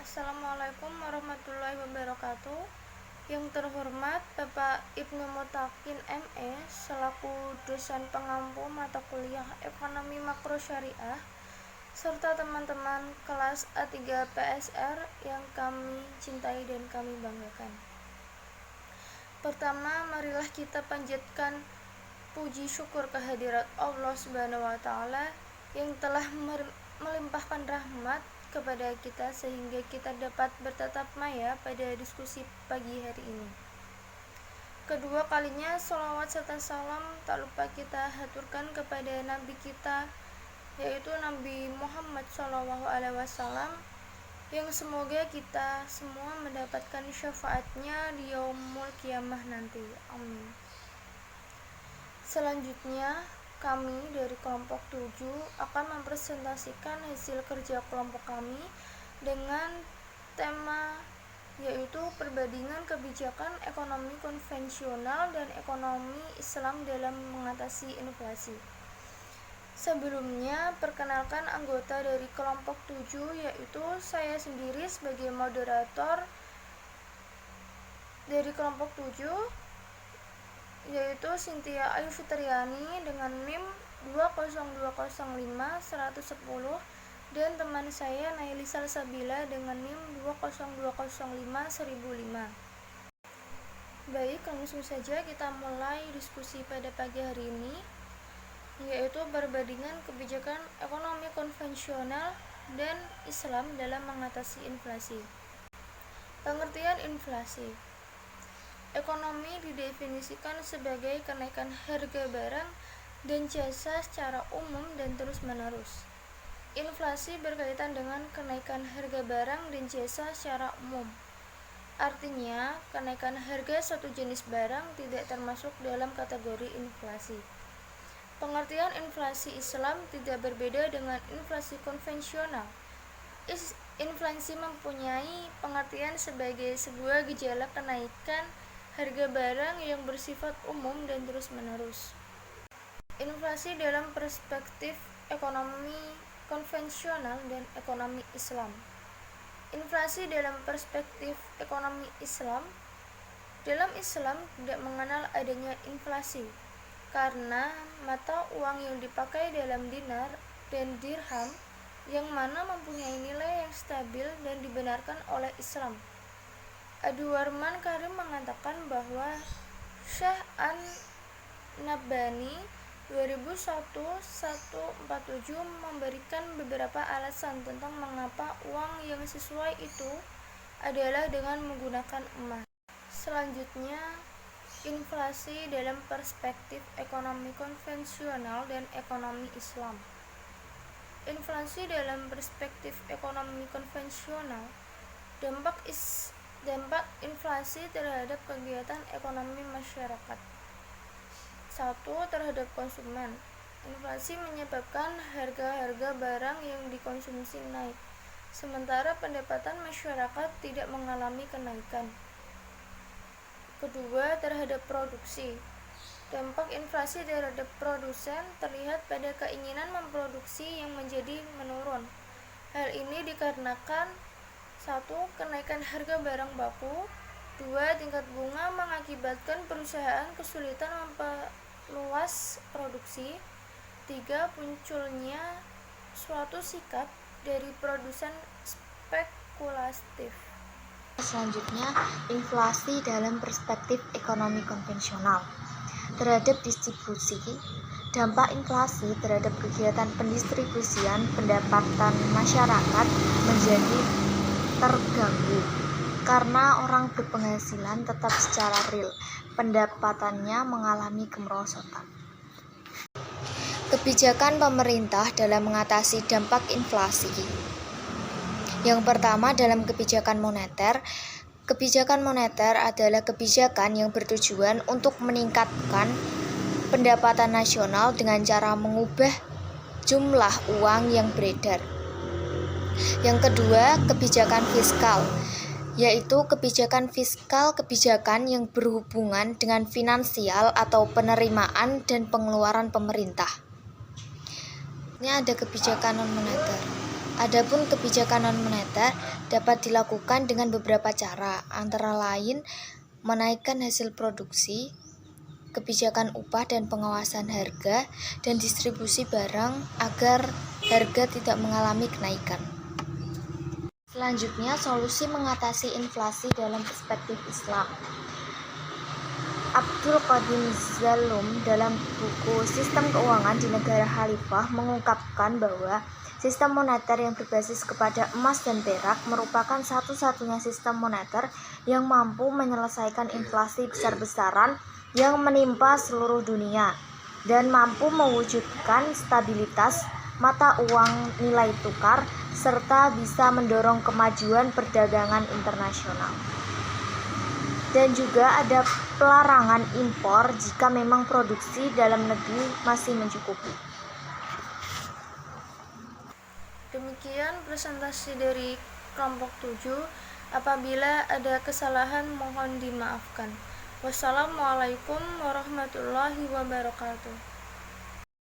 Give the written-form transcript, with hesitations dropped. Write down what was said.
Assalamualaikum warahmatullahi wabarakatuh. Yang terhormat Bapak Ibnu Mutakin ME selaku dosen pengampu mata kuliah Ekonomi Makro Syariah serta teman-teman kelas A3 PSR yang kami cintai dan kami banggakan. Pertama, marilah kita panjatkan puji syukur kehadirat Allah Subhanahu wa taala yang telah melimpahkan rahmat kepada kita sehingga kita dapat bertatap maya pada diskusi pagi hari ini. Kedua kalinya, sholawat serta salam tak lupa kita haturkan kepada Nabi kita, yaitu Nabi Muhammad SAW, yang semoga kita semua mendapatkan syafaatnya di yaumul kiamah nanti. Amin. Selanjutnya, kami dari kelompok 7 akan mempresentasikan hasil kerja kelompok kami dengan tema yaitu perbandingan kebijakan ekonomi konvensional dan ekonomi Islam dalam mengatasi inflasi. Sebelumnya, perkenalkan anggota dari kelompok 7 yaitu saya sendiri sebagai moderator dari kelompok 7, yaitu Cynthia Ayu Fitriani dengan NIM 20205-110 dan teman saya Naili Salsabila dengan NIM 20205-1005. Baik, langsung saja kita mulai diskusi pada pagi hari ini, yaitu perbandingan kebijakan ekonomi konvensional dan Islam dalam mengatasi inflasi. Pengertian inflasi. Ekonomi didefinisikan sebagai kenaikan harga barang dan jasa secara umum dan terus-menerus. Inflasi berkaitan dengan kenaikan harga barang dan jasa secara umum. Artinya, kenaikan harga suatu jenis barang tidak termasuk dalam kategori inflasi. Pengertian inflasi Islam tidak berbeda dengan inflasi konvensional. Inflasi mempunyai pengertian sebagai sebuah gejala kenaikan harga barang yang bersifat umum dan terus-menerus. Inflasi dalam perspektif ekonomi konvensional dan ekonomi Islam. Inflasi dalam perspektif ekonomi Islam. Dalam Islam tidak mengenal adanya inflasi karena mata uang yang dipakai dalam dinar dan dirham yang mana mempunyai nilai yang stabil dan dibenarkan oleh Islam. Adwarman Karim mengatakan bahwa Syekh An-Nabhani 2001-147 memberikan beberapa alasan tentang mengapa uang yang sesuai itu adalah dengan menggunakan emas. Selanjutnya, inflasi dalam perspektif ekonomi konvensional dan ekonomi Islam. Inflasi dalam perspektif ekonomi konvensional, dampak inflasi terhadap kegiatan ekonomi masyarakat. 1. Terhadap konsumen. Inflasi menyebabkan harga-harga barang yang dikonsumsi naik, sementara pendapatan masyarakat tidak mengalami kenaikan. Kedua, terhadap produksi. Dampak inflasi terhadap produsen terlihat pada keinginan memproduksi yang menjadi menurun. Hal ini dikarenakan 1. Kenaikan harga barang baku. 2. Tingkat bunga mengakibatkan perusahaan kesulitan memperluas produksi. 3. Munculnya suatu sikap dari produsen spekulatif. Selanjutnya, inflasi dalam perspektif ekonomi konvensional. Terhadap distribusi, dampak inflasi terhadap kegiatan pendistribusian pendapatan masyarakat menjadi terganggu karena orang berpenghasilan tetap secara real pendapatannya mengalami kemerosotan. Kebijakan pemerintah dalam mengatasi dampak inflasi. Yang pertama, dalam kebijakan moneter. Kebijakan moneter adalah kebijakan yang bertujuan untuk meningkatkan pendapatan nasional dengan cara mengubah jumlah uang yang beredar. Yang kedua, kebijakan fiskal, yaitu kebijakan yang berhubungan dengan finansial atau penerimaan dan pengeluaran pemerintah. Ini ada kebijakan non-moneter. Adapun kebijakan non-moneter dapat dilakukan dengan beberapa cara, antara lain menaikkan hasil produksi, kebijakan upah dan pengawasan harga, dan distribusi barang agar harga tidak mengalami kenaikan. Selanjutnya, solusi mengatasi inflasi dalam perspektif Islam. Abdul Qadim Zalum dalam buku Sistem Keuangan di Negara Khalifah mengungkapkan bahwa sistem moneter yang berbasis kepada emas dan perak merupakan satu-satunya sistem moneter yang mampu menyelesaikan inflasi besar-besaran yang menimpa seluruh dunia dan mampu mewujudkan stabilitas mata uang nilai tukar serta bisa mendorong kemajuan perdagangan internasional. Dan juga ada pelarangan impor jika memang produksi dalam negeri masih mencukupi. Demikian presentasi dari kelompok 7. Apabila ada kesalahan mohon dimaafkan. Wassalamualaikum warahmatullahi wabarakatuh.